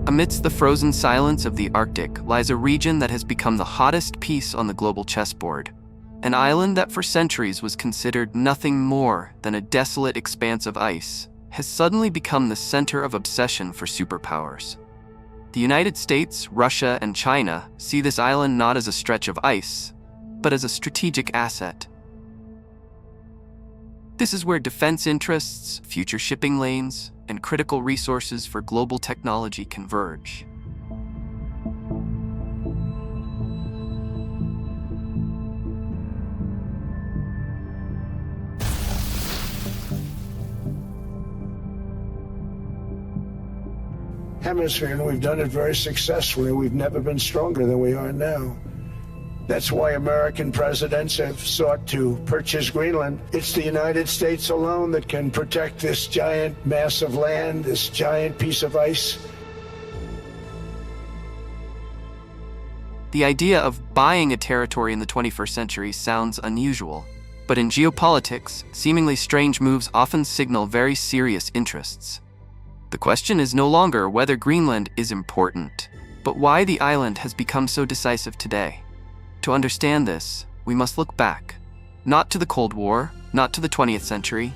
Amidst the frozen silence of the Arctic lies a region that has become the hottest piece on the global chessboard. An island that for centuries was considered nothing more than a desolate expanse of ice has suddenly become the center of obsession for superpowers. The United States, Russia, and China see this island not as a stretch of ice, but as a strategic asset. This is where defense interests, future shipping lanes, and critical resources for global technology converge. Hemisphere, and we've done it very successfully. We've never been stronger than we are now. That's why American presidents have sought to purchase Greenland. It's the United States alone that can protect this giant mass of land, this giant piece of ice. The idea of buying a territory in the 21st century sounds unusual, but in geopolitics, seemingly strange moves often signal very serious interests. The question is no longer whether Greenland is important, but why the island has become so decisive today. To understand this, we must look back, not to the Cold War, not to the 20th century,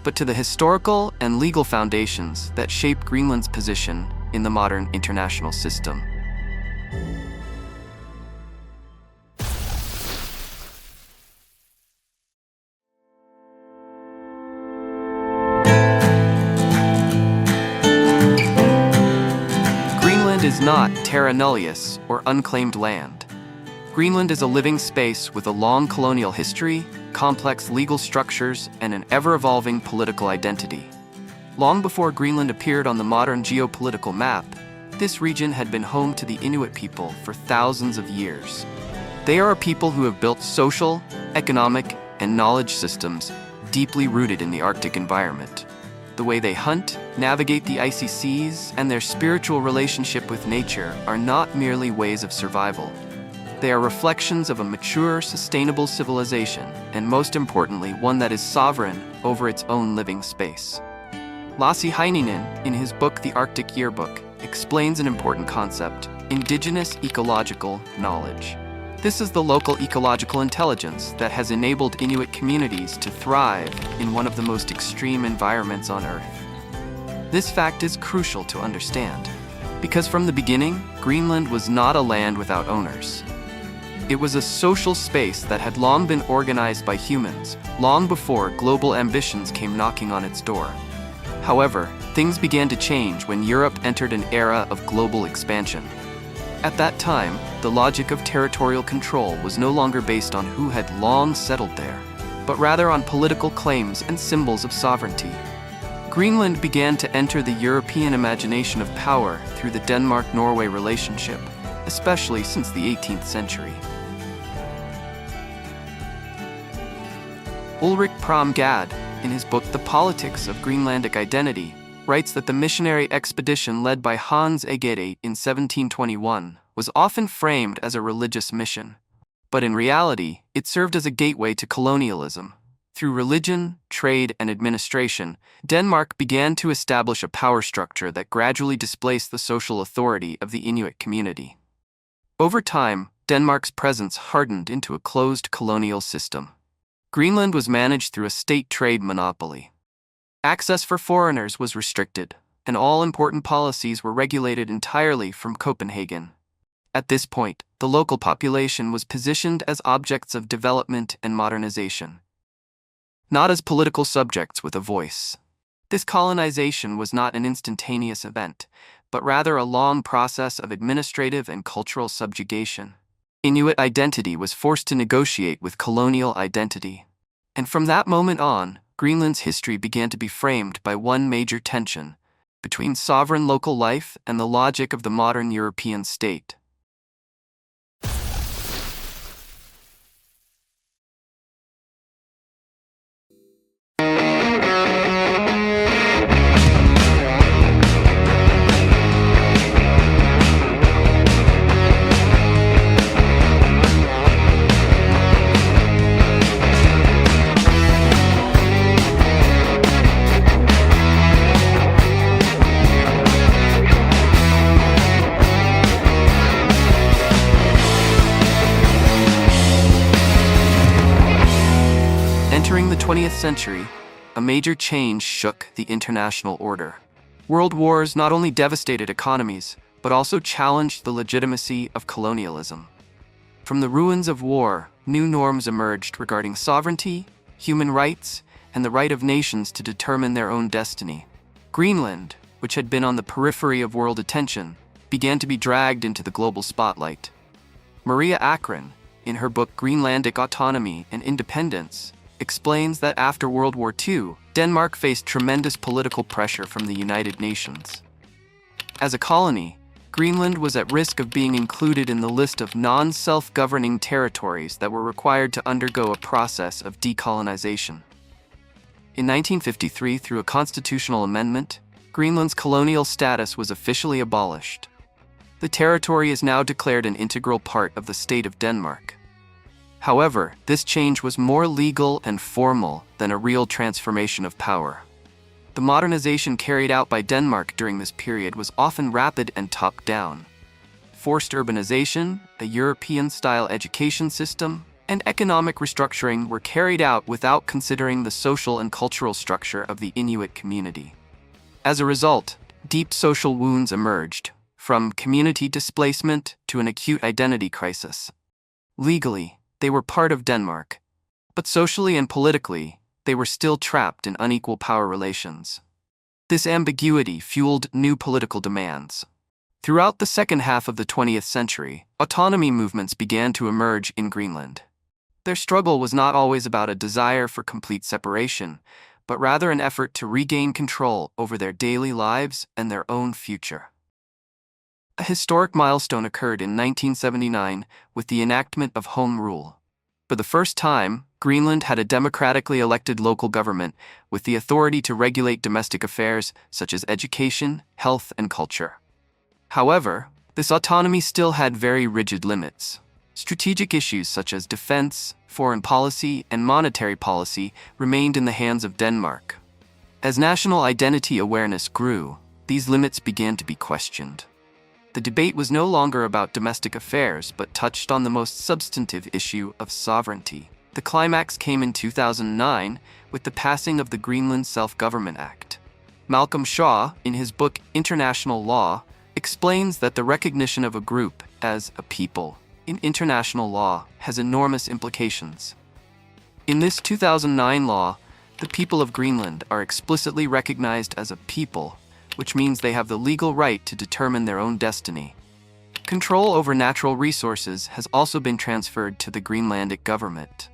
but to the historical and legal foundations that shape Greenland's position in the modern international system. Greenland is not terra nullius or unclaimed land. Greenland is a living space with a long colonial history, complex legal structures, and an ever-evolving political identity. Long before Greenland appeared on the modern geopolitical map, this region had been home to the Inuit people for thousands of years. They are a people who have built social, economic, and knowledge systems deeply rooted in the Arctic environment. The way they hunt, navigate the icy seas, and their spiritual relationship with nature are not merely ways of survival. They are reflections of a mature, sustainable civilization, and most importantly, one that is sovereign over its own living space. Lassi Heininen, in his book The Arctic Yearbook, explains an important concept: indigenous ecological knowledge. This is the local ecological intelligence that has enabled Inuit communities to thrive in one of the most extreme environments on Earth. This fact is crucial to understand, because from the beginning, Greenland was not a land without owners. It was a social space that had long been organized by humans, long before global ambitions came knocking on its door. However, things began to change when Europe entered an era of global expansion. At that time, the logic of territorial control was no longer based on who had long settled there, but rather on political claims and symbols of sovereignty. Greenland began to enter the European imagination of power through the Denmark-Norway relationship, especially since the 18th century. Ulrik Pram Gad, in his book The Politics of Greenlandic Identity, writes that the missionary expedition led by Hans Egede in 1721 was often framed as a religious mission. But in reality, it served as a gateway to colonialism. Through religion, trade, and administration, Denmark began to establish a power structure that gradually displaced the social authority of the Inuit community. Over time, Denmark's presence hardened into a closed colonial system. Greenland was managed through a state trade monopoly. Access for foreigners was restricted, and all important policies were regulated entirely from Copenhagen. At this point, the local population was positioned as objects of development and modernization, not as political subjects with a voice. This colonization was not an instantaneous event, but rather a long process of administrative and cultural subjugation. Inuit identity was forced to negotiate with colonial identity. And from that moment on, Greenland's history began to be framed by one major tension between sovereign local life and the logic of the modern European state. Entering the 20th century, a major change shook the international order. World wars not only devastated economies, but also challenged the legitimacy of colonialism. From the ruins of war, new norms emerged regarding sovereignty, human rights, and the right of nations to determine their own destiny. Greenland, which had been on the periphery of world attention, began to be dragged into the global spotlight. Maria Akron, in her book Greenlandic Autonomy and Independence, explains that after World War II, Denmark faced tremendous political pressure from the United Nations. As a colony, Greenland was at risk of being included in the list of non-self-governing territories that were required to undergo a process of decolonization. In 1953, through a constitutional amendment, Greenland's colonial status was officially abolished. The territory is now declared an integral part of the state of Denmark. However, this change was more legal and formal than a real transformation of power. The modernization carried out by Denmark during this period was often rapid and top-down. Forced urbanization, a European-style education system, and economic restructuring were carried out without considering the social and cultural structure of the Inuit community. As a result, deep social wounds emerged, from community displacement to an acute identity crisis. Legally, they were part of Denmark, but socially and politically, they were still trapped in unequal power relations. This ambiguity fueled new political demands. Throughout the second half of the 20th century, autonomy movements began to emerge in Greenland. Their struggle was not always about a desire for complete separation, but rather an effort to regain control over their daily lives and their own future. A historic milestone occurred in 1979 with the enactment of Home Rule. For the first time, Greenland had a democratically elected local government with the authority to regulate domestic affairs such as education, health, and culture. However, this autonomy still had very rigid limits. Strategic issues such as defense, foreign policy, and monetary policy remained in the hands of Denmark. As national identity awareness grew, these limits began to be questioned. The debate was no longer about domestic affairs, but touched on the most substantive issue of sovereignty. The climax came in 2009 with the passing of the Greenland Self-Government Act. Malcolm Shaw, in his book International Law, explains that the recognition of a group as a people in international law has enormous implications. In this 2009 law, the people of Greenland are explicitly recognized as a people, which means they have the legal right to determine their own destiny. Control over natural resources has also been transferred to the Greenlandic government.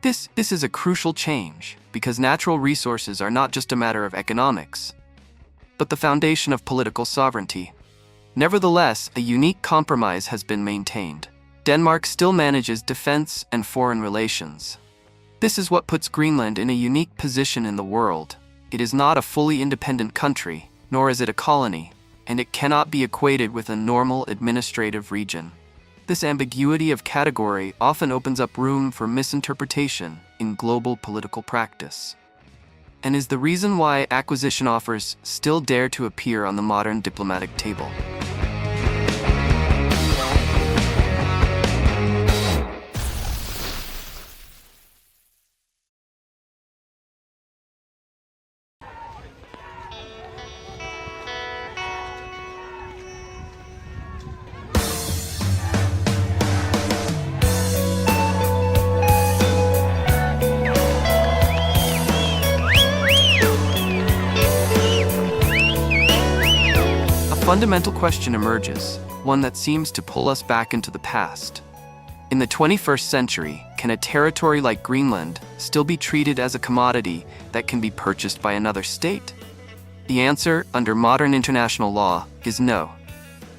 This is a crucial change, because natural resources are not just a matter of economics, but the foundation of political sovereignty. Nevertheless, a unique compromise has been maintained. Denmark still manages defense and foreign relations. This is what puts Greenland in a unique position in the world. It is not a fully independent country, nor is it a colony, and it cannot be equated with a normal administrative region. This ambiguity of category often opens up room for misinterpretation in global political practice, and is the reason why acquisition offers still dare to appear on the modern diplomatic table. A fundamental question emerges, one that seems to pull us back into the past. In the 21st century, can a territory like Greenland still be treated as a commodity that can be purchased by another state? The answer, under modern international law, is no.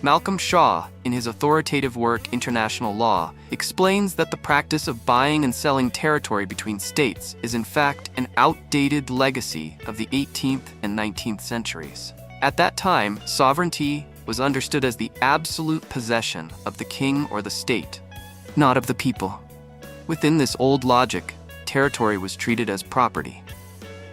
Malcolm Shaw, in his authoritative work International Law, explains that the practice of buying and selling territory between states is in fact an outdated legacy of the 18th and 19th centuries. At that time, sovereignty was understood as the absolute possession of the king or the state, not of the people. Within this old logic, territory was treated as property.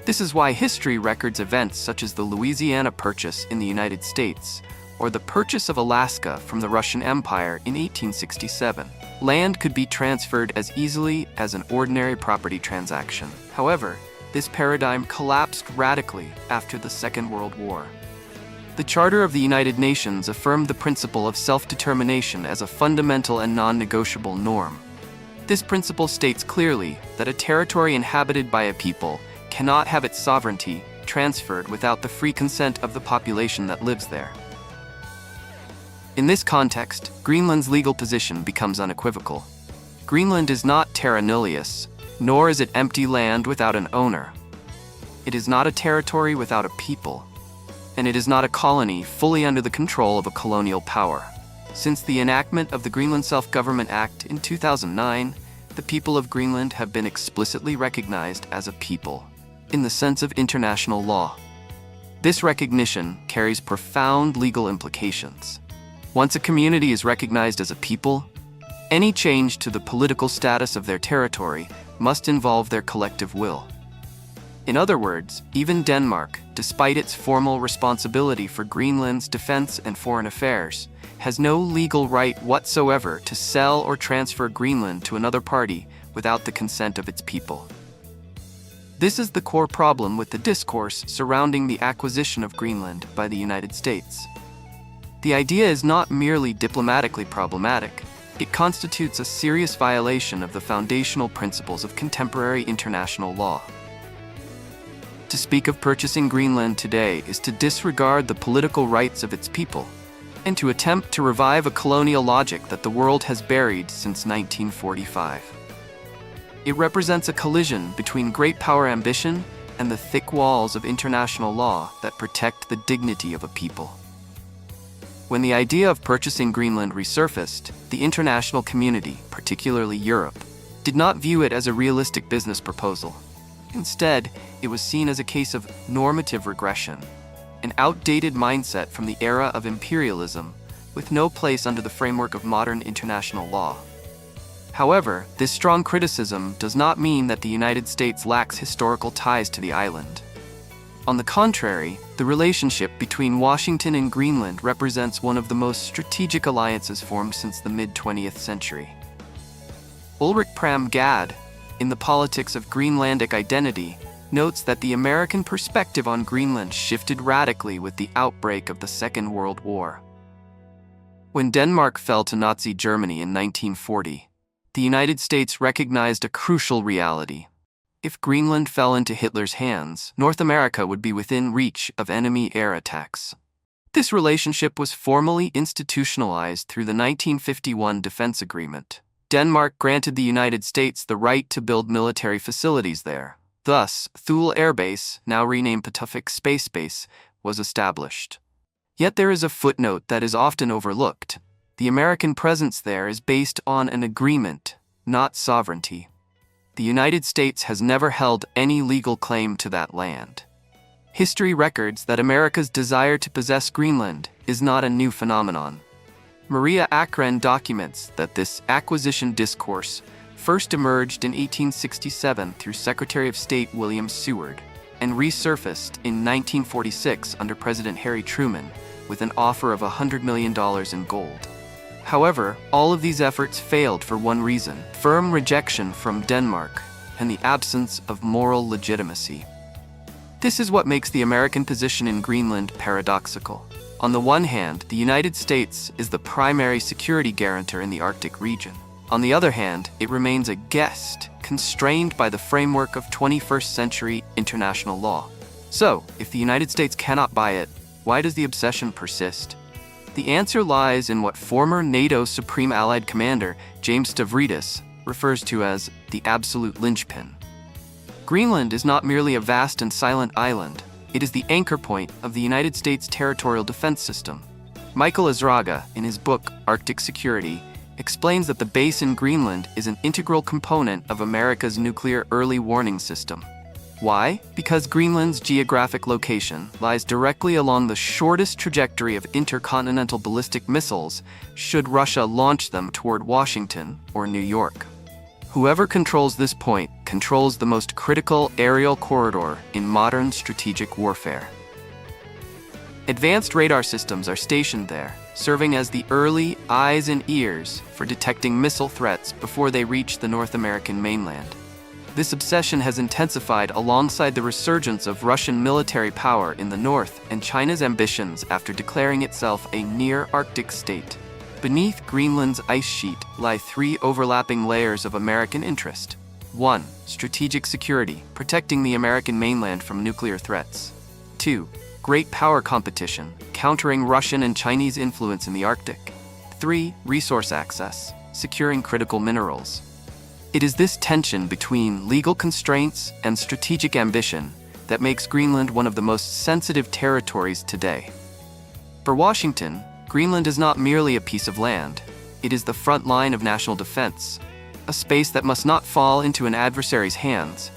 This is why history records events such as the Louisiana Purchase in the United States or the purchase of Alaska from the Russian Empire in 1867. Land could be transferred as easily as an ordinary property transaction. However, this paradigm collapsed radically after the Second World War. The Charter of the United Nations affirmed the principle of self-determination as a fundamental and non-negotiable norm. This principle states clearly that a territory inhabited by a people cannot have its sovereignty transferred without the free consent of the population that lives there. In this context, Greenland's legal position becomes unequivocal. Greenland is not terra nullius, nor is it empty land without an owner. It is not a territory without a people, and it is not a colony fully under the control of a colonial power. Since the enactment of the Greenland Self-Government Act in 2009, the people of Greenland have been explicitly recognized as a people, in the sense of international law. This recognition carries profound legal implications. Once a community is recognized as a people, any change to the political status of their territory must involve their collective will. In other words, even Denmark, despite its formal responsibility for Greenland's defense and foreign affairs, has no legal right whatsoever to sell or transfer Greenland to another party without the consent of its people. This is the core problem with the discourse surrounding the acquisition of Greenland by the United States. The idea is not merely diplomatically problematic, it constitutes a serious violation of the foundational principles of contemporary international law. To speak of purchasing Greenland today is to disregard the political rights of its people, and to attempt to revive a colonial logic that the world has buried since 1945. It represents a collision between great power ambition and the thick walls of international law that protect the dignity of a people. When the idea of purchasing Greenland resurfaced, the international community, particularly Europe, did not view it as a realistic business proposal. Instead, it was seen as a case of normative regression, an outdated mindset from the era of imperialism, with no place under the framework of modern international law. However, this strong criticism does not mean that the United States lacks historical ties to the island. On the contrary, the relationship between Washington and Greenland represents one of the most strategic alliances formed since the mid-20th century. Ulrich Pram-Gadd, in The Politics of Greenlandic Identity, notes that the American perspective on Greenland shifted radically with the outbreak of the Second World War. When Denmark fell to Nazi Germany in 1940, the United States recognized a crucial reality. If Greenland fell into Hitler's hands, North America would be within reach of enemy air attacks. This relationship was formally institutionalized through the 1951 Defense Agreement. Denmark granted the United States the right to build military facilities there. Thus, Thule Air Base, now renamed Patuffik Space Base, was established. Yet there is a footnote that is often overlooked. The American presence there is based on an agreement, not sovereignty. The United States has never held any legal claim to that land. History records that America's desire to possess Greenland is not a new phenomenon. Maria Akren documents that this acquisition discourse first emerged in 1867 through Secretary of State William Seward and resurfaced in 1946 under President Harry Truman with an offer of $100 million in gold. However, all of these efforts failed for one reason: firm rejection from Denmark and the absence of moral legitimacy. This is what makes the American position in Greenland paradoxical. On the one hand, the United States is the primary security guarantor in the Arctic region. On the other hand, it remains a guest, constrained by the framework of 21st century international law. So, if the United States cannot buy it, why does the obsession persist? The answer lies in what former NATO Supreme Allied Commander James Stavridis refers to as the absolute linchpin. Greenland is not merely a vast and silent island, it is the anchor point of the United States territorial defense system. Michael Azraga, in his book Arctic Security, explains that the base in Greenland is an integral component of America's nuclear early warning system. Why? Because Greenland's geographic location lies directly along the shortest trajectory of intercontinental ballistic missiles should Russia launch them toward Washington or New York. Whoever controls this point controls the most critical aerial corridor in modern strategic warfare. Advanced radar systems are stationed there, serving as the early eyes and ears for detecting missile threats before they reach the North American mainland. This obsession has intensified alongside the resurgence of Russian military power in the north and China's ambitions after declaring itself a near-Arctic state. Beneath Greenland's ice sheet lie three overlapping layers of American interest. 1. Strategic security, protecting the American mainland from nuclear threats. 2. Great power competition, countering Russian and Chinese influence in the Arctic. 3. Resource access, securing critical minerals. It is this tension between legal constraints and strategic ambition that makes Greenland one of the most sensitive territories today. For Washington, Greenland is not merely a piece of land. It is the front line of national defense, a space that must not fall into an adversary's hands,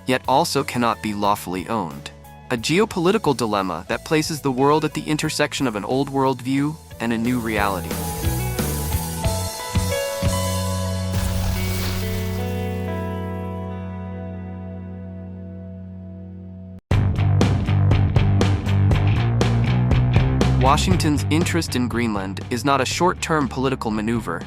yet also cannot be lawfully owned. A geopolitical dilemma that places the world at the intersection of an old worldview and a new reality. Washington's interest in Greenland is not a short-term political maneuver,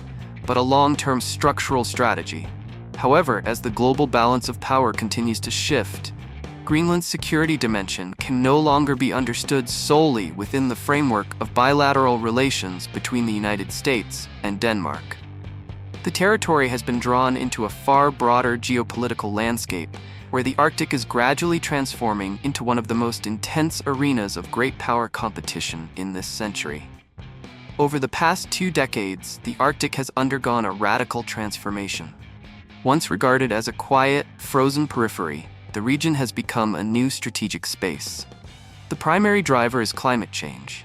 but a long-term structural strategy. However, as the global balance of power continues to shift, Greenland's security dimension can no longer be understood solely within the framework of bilateral relations between the United States and Denmark. The territory has been drawn into a far broader geopolitical landscape, where the Arctic is gradually transforming into one of the most intense arenas of great power competition in this century. Over the past 2 decades, the Arctic has undergone a radical transformation. Once regarded as a quiet, frozen periphery, the region has become a new strategic space. The primary driver is climate change.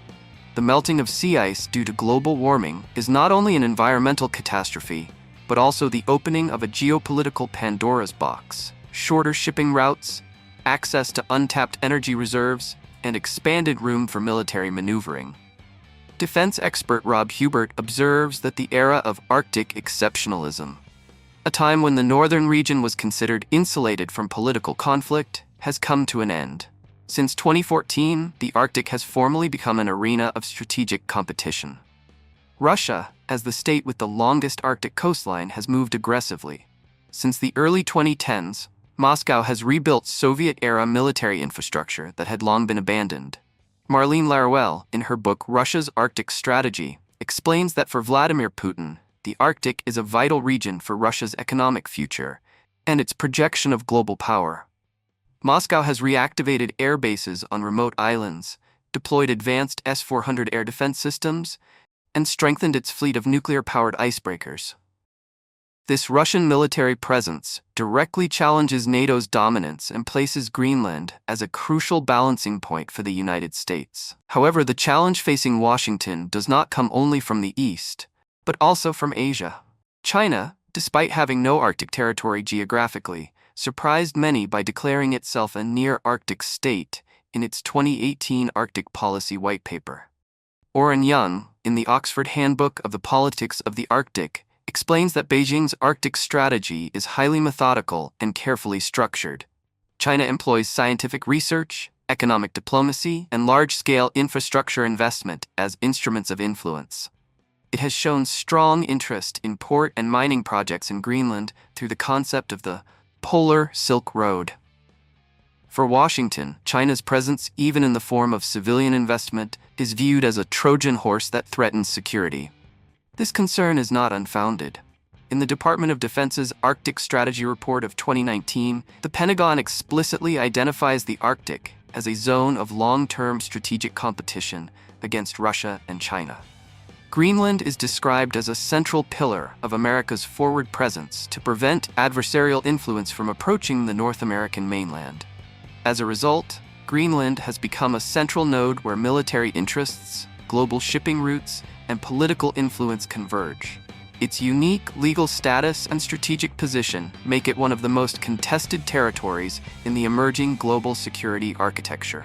The melting of sea ice due to global warming is not only an environmental catastrophe, but also the opening of a geopolitical Pandora's box. Shorter shipping routes, access to untapped energy reserves, and expanded room for military maneuvering. Defense expert Rob Hubert observes that the era of Arctic exceptionalism, a time when the northern region was considered insulated from political conflict, has come to an end. Since 2014, the Arctic has formally become an arena of strategic competition. Russia, as the state with the longest Arctic coastline, has moved aggressively. Since the early 2010s, Moscow has rebuilt Soviet-era military infrastructure that had long been abandoned. Marlene Laruelle, in her book Russia's Arctic Strategy, explains that for Vladimir Putin, the Arctic is a vital region for Russia's economic future and its projection of global power. Moscow has reactivated air bases on remote islands, deployed advanced S-400 air defense systems, and strengthened its fleet of nuclear-powered icebreakers. This Russian military presence directly challenges NATO's dominance and places Greenland as a crucial balancing point for the United States. However, the challenge facing Washington does not come only from the east, but also from Asia. China, despite having no Arctic territory geographically, surprised many by declaring itself a near-Arctic state in its 2018 Arctic Policy White Paper. Oren Young, in the Oxford Handbook of the Politics of the Arctic, explains that Beijing's Arctic strategy is highly methodical and carefully structured. China employs scientific research, economic diplomacy, and large-scale infrastructure investment as instruments of influence. It has shown strong interest in port and mining projects in Greenland through the concept of the Polar Silk Road. For Washington, China's presence, even in the form of civilian investment, is viewed as a Trojan horse that threatens security. This concern is not unfounded. In the Department of Defense's Arctic Strategy Report of 2019, the Pentagon explicitly identifies the Arctic as a zone of long-term strategic competition against Russia and China. Greenland is described as a central pillar of America's forward presence to prevent adversarial influence from approaching the North American mainland. As a result, Greenland has become a central node where military interests, global shipping routes, and political influence converge. Its unique legal status and strategic position make it one of the most contested territories in the emerging global security architecture.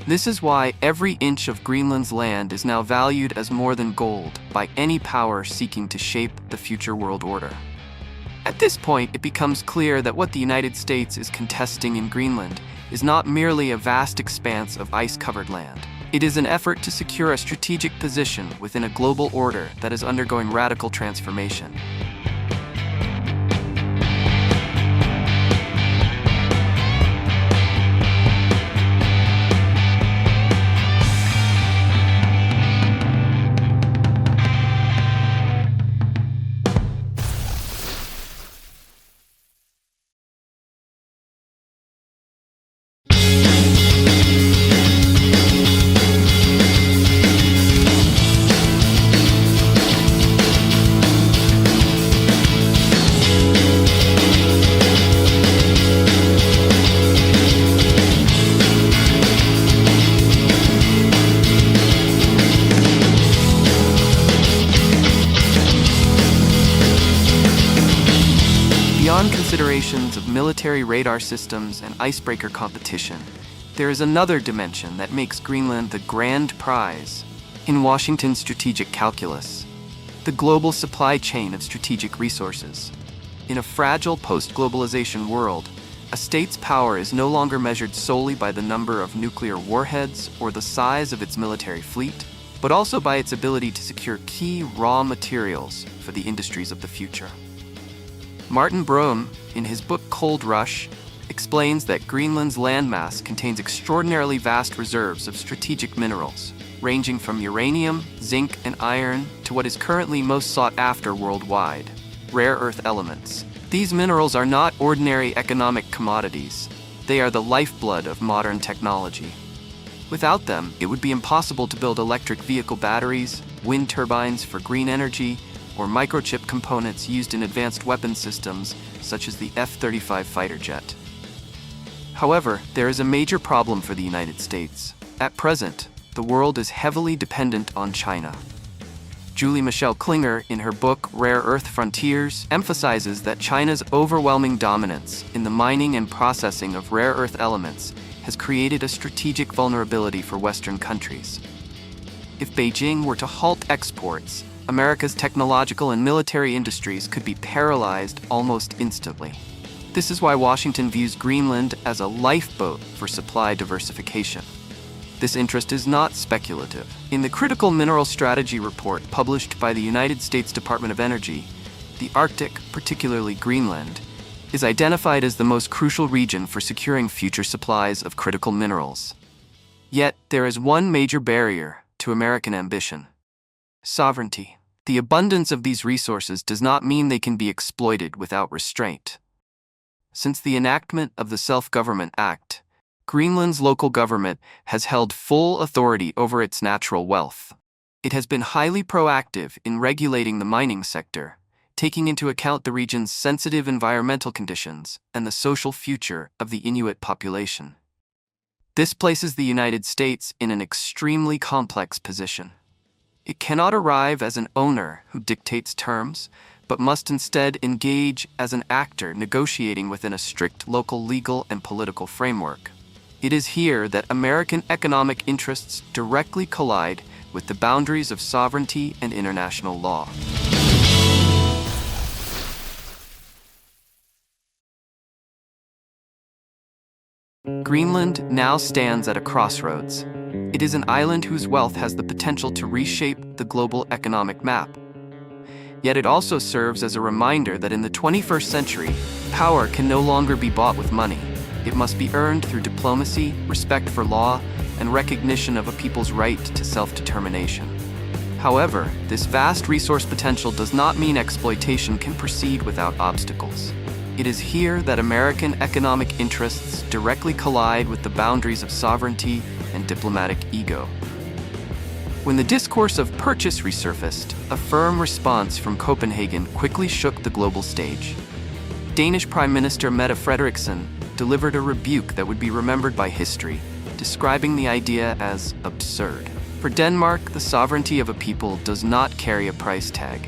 This is why every inch of Greenland's land is now valued as more than gold by any power seeking to shape the future world order. At this point, it becomes clear that what the United States is contesting in Greenland is not merely a vast expanse of ice-covered land. It is an effort to secure a strategic position within a global order that is undergoing radical transformation. Beyond considerations of military radar systems and icebreaker competition, there is another dimension that makes Greenland the grand prize in Washington's strategic calculus: the global supply chain of strategic resources. In a fragile post-globalization world, a state's power is no longer measured solely by the number of nuclear warheads or the size of its military fleet, but also by its ability to secure key raw materials for the industries of the future. Martin Brome, in his book Cold Rush, explains that Greenland's landmass contains extraordinarily vast reserves of strategic minerals, ranging from uranium, zinc, and iron to what is currently most sought after worldwide: rare earth elements. These minerals are not ordinary economic commodities. They are the lifeblood of modern technology. Without them, it would be impossible to build electric vehicle batteries, wind turbines for green energy, or microchip components used in advanced weapon systems such as the F-35 fighter jet. However, there is a major problem for the United States. At present, the world is heavily dependent on China. Julie Michelle Klinger, in her book Rare Earth Frontiers, emphasizes that China's overwhelming dominance in the mining and processing of rare earth elements has created a strategic vulnerability for Western countries. If Beijing were to halt exports, America's technological and military industries could be paralyzed almost instantly. This is why Washington views Greenland as a lifeboat for supply diversification. This interest is not speculative. In the Critical Mineral Strategy report published by the United States Department of Energy, the Arctic, particularly Greenland, is identified as the most crucial region for securing future supplies of critical minerals. Yet, there is one major barrier to American ambition: sovereignty. The abundance of these resources does not mean they can be exploited without restraint. Since the enactment of the Self-Government Act, Greenland's local government has held full authority over its natural wealth. It has been highly proactive in regulating the mining sector, taking into account the region's sensitive environmental conditions and the social future of the Inuit population. This places the United States in an extremely complex position. It cannot arrive as an owner who dictates terms, but must instead engage as an actor negotiating within a strict local legal and political framework. It is here that American economic interests directly collide with the boundaries of sovereignty and international law. Greenland now stands at a crossroads. It is an island whose wealth has the potential to reshape the global economic map. Yet it also serves as a reminder that in the 21st century, power can no longer be bought with money. It must be earned through diplomacy, respect for law, and recognition of a people's right to self-determination. However, this vast resource potential does not mean exploitation can proceed without obstacles. It is here that American economic interests directly collide with the boundaries of sovereignty and diplomatic ego. When the discourse of purchase resurfaced, a firm response from Copenhagen quickly shook the global stage. Danish Prime Minister Mette Frederiksen delivered a rebuke that would be remembered by history, describing the idea as absurd. For Denmark, the sovereignty of a people does not carry a price tag.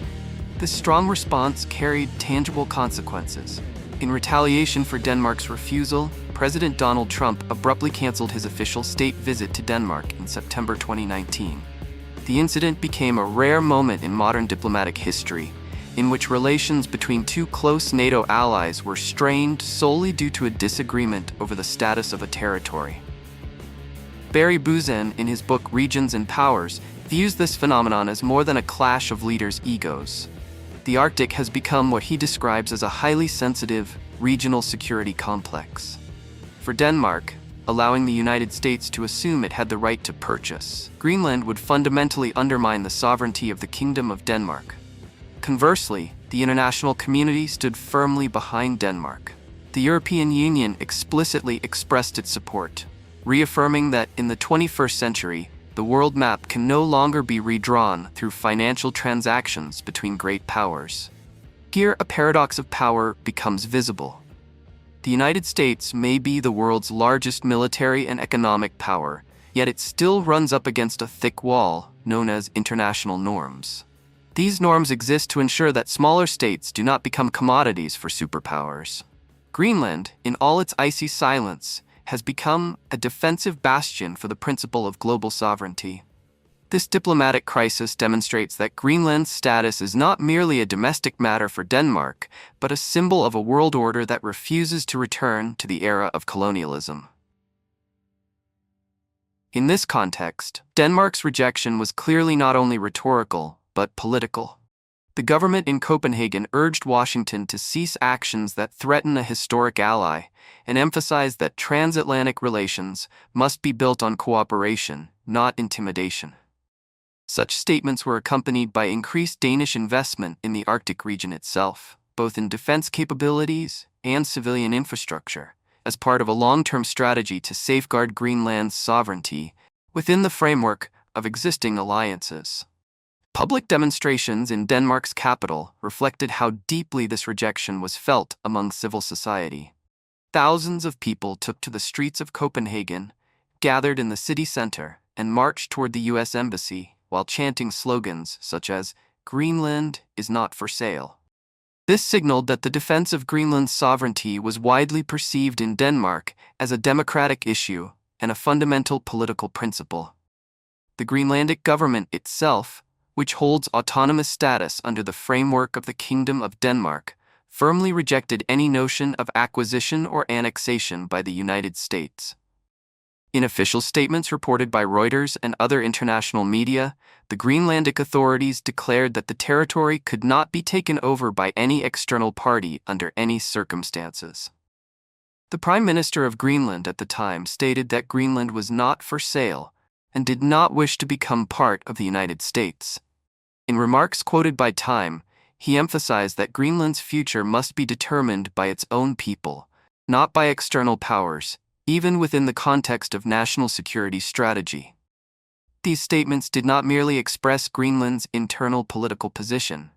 This strong response carried tangible consequences. In retaliation for Denmark's refusal, President Donald Trump abruptly canceled his official state visit to Denmark in September 2019. The incident became a rare moment in modern diplomatic history, in which relations between two close NATO allies were strained solely due to a disagreement over the status of a territory. Barry Buzan, in his book Regions and Powers, views this phenomenon as more than a clash of leaders' egos. The Arctic has become what he describes as a highly sensitive, regional security complex. For Denmark, allowing the United States to assume it had the right to purchase Greenland would fundamentally undermine the sovereignty of the Kingdom of Denmark. Conversely, the international community stood firmly behind Denmark. The European Union explicitly expressed its support, reaffirming that in the 21st century, the world map can no longer be redrawn through financial transactions between great powers. Here, a paradox of power becomes visible. The United States may be the world's largest military and economic power, yet it still runs up against a thick wall known as international norms. These norms exist to ensure that smaller states do not become commodities for superpowers. Greenland, in all its icy silence, has become a defensive bastion for the principle of global sovereignty. This diplomatic crisis demonstrates that Greenland's status is not merely a domestic matter for Denmark, but a symbol of a world order that refuses to return to the era of colonialism. In this context, Denmark's rejection was clearly not only rhetorical, but political. The government in Copenhagen urged Washington to cease actions that threaten a historic ally and emphasized that transatlantic relations must be built on cooperation, not intimidation. Such statements were accompanied by increased Danish investment in the Arctic region itself, both in defense capabilities and civilian infrastructure, as part of a long-term strategy to safeguard Greenland's sovereignty within the framework of existing alliances. Public demonstrations in Denmark's capital reflected how deeply this rejection was felt among civil society. Thousands of people took to the streets of Copenhagen, gathered in the city center, and marched toward the U.S. Embassy, while chanting slogans such as, "Greenland is not for sale." This signaled that the defense of Greenland's sovereignty was widely perceived in Denmark as a democratic issue and a fundamental political principle. The Greenlandic government itself, which holds autonomous status under the framework of the Kingdom of Denmark, firmly rejected any notion of acquisition or annexation by the United States. In official statements reported by Reuters and other international media, the Greenlandic authorities declared that the territory could not be taken over by any external party under any circumstances. The Prime Minister of Greenland at the time stated that Greenland was not for sale and did not wish to become part of the United States. In remarks quoted by Time, he emphasized that Greenland's future must be determined by its own people, not by external powers, even within the context of national security strategy. These statements did not merely express Greenland's internal political position.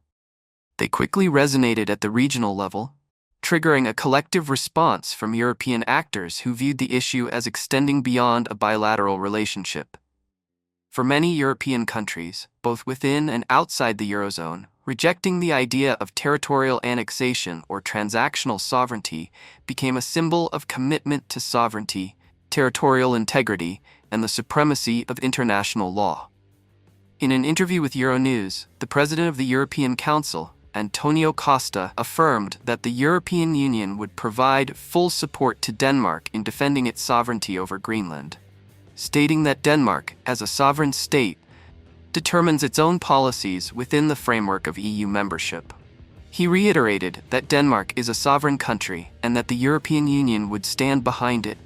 They quickly resonated at the regional level, triggering a collective response from European actors who viewed the issue as extending beyond a bilateral relationship. For many European countries, both within and outside the Eurozone, rejecting the idea of territorial annexation or transactional sovereignty became a symbol of commitment to sovereignty, territorial integrity, and the supremacy of international law. In an interview with Euronews, the president of the European Council, Antonio Costa, affirmed that the European Union would provide full support to Denmark in defending its sovereignty over Greenland, stating that Denmark, as a sovereign state, determines its own policies within the framework of EU membership. He reiterated that Denmark is a sovereign country and that the European Union would stand behind it,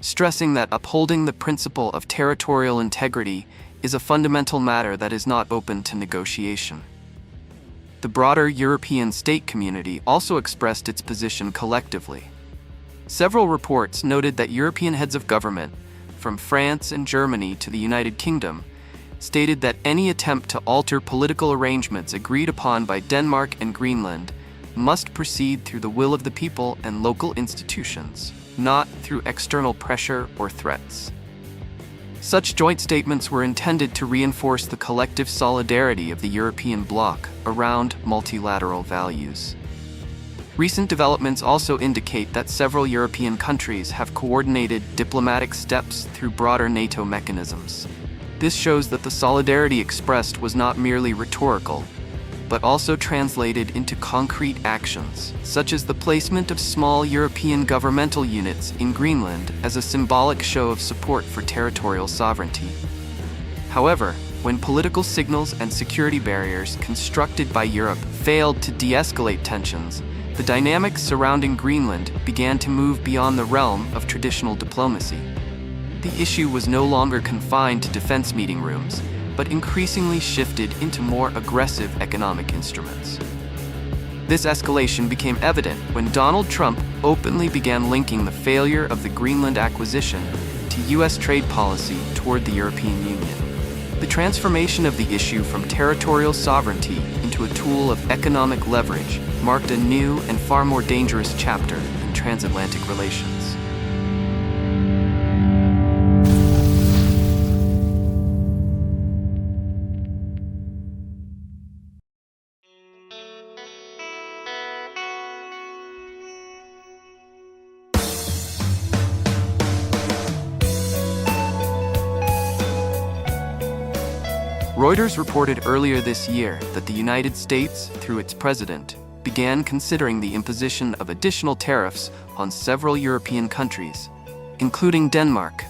stressing that upholding the principle of territorial integrity is a fundamental matter that is not open to negotiation. The broader European state community also expressed its position collectively. Several reports noted that European heads of government, from France and Germany to the United Kingdom, stated that any attempt to alter political arrangements agreed upon by Denmark and Greenland must proceed through the will of the people and local institutions, not through external pressure or threats. Such joint statements were intended to reinforce the collective solidarity of the European bloc around multilateral values. Recent developments also indicate that several European countries have coordinated diplomatic steps through broader NATO mechanisms. This shows that the solidarity expressed was not merely rhetorical, but also translated into concrete actions, such as the placement of small European governmental units in Greenland as a symbolic show of support for territorial sovereignty. However, when political signals and security barriers constructed by Europe failed to de-escalate tensions, the dynamics surrounding Greenland began to move beyond the realm of traditional diplomacy. The issue was no longer confined to defense meeting rooms, but increasingly shifted into more aggressive economic instruments. This escalation became evident when Donald Trump openly began linking the failure of the Greenland acquisition to U.S. trade policy toward the European Union. The transformation of the issue from territorial sovereignty into a tool of economic leverage marked a new and far more dangerous chapter in transatlantic relations. Reuters reported earlier this year that the United States, through its president, began considering the imposition of additional tariffs on several European countries, including Denmark.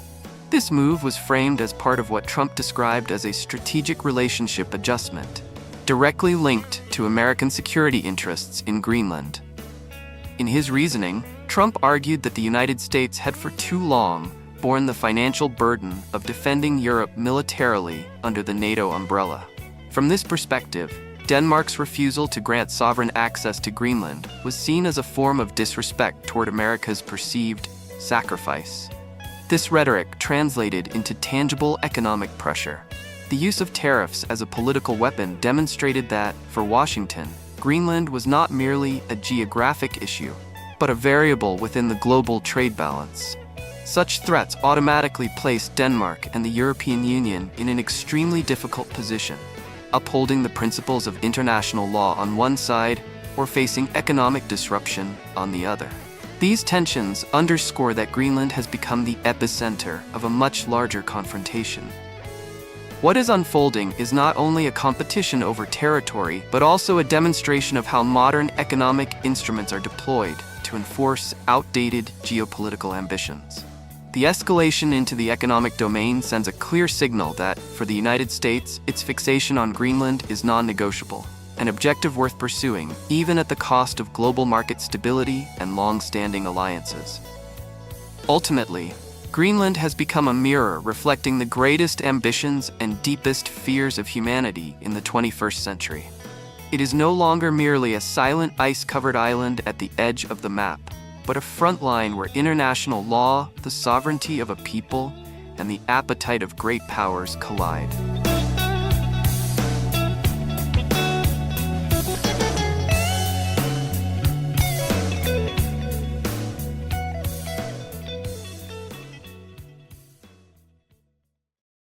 This move was framed as part of what Trump described as a strategic relationship adjustment, directly linked to American security interests in Greenland. In his reasoning, Trump argued that the United States had for too long borne the financial burden of defending Europe militarily under the NATO umbrella. From this perspective, Denmark's refusal to grant sovereign access to Greenland was seen as a form of disrespect toward America's perceived sacrifice. This rhetoric translated into tangible economic pressure. The use of tariffs as a political weapon demonstrated that, for Washington, Greenland was not merely a geographic issue, but a variable within the global trade balance. Such threats automatically placed Denmark and the European Union in an extremely difficult position, upholding the principles of international law on one side or facing economic disruption on the other. These tensions underscore that Greenland has become the epicenter of a much larger confrontation. What is unfolding is not only a competition over territory, but also a demonstration of how modern economic instruments are deployed to enforce outdated geopolitical ambitions. The escalation into the economic domain sends a clear signal that, for the United States, its fixation on Greenland is non-negotiable, an objective worth pursuing, even at the cost of global market stability and long-standing alliances. Ultimately, Greenland has become a mirror reflecting the greatest ambitions and deepest fears of humanity in the 21st century. It is no longer merely a silent ice-covered island at the edge of the map, but a front line where international law, the sovereignty of a people, and the appetite of great powers collide.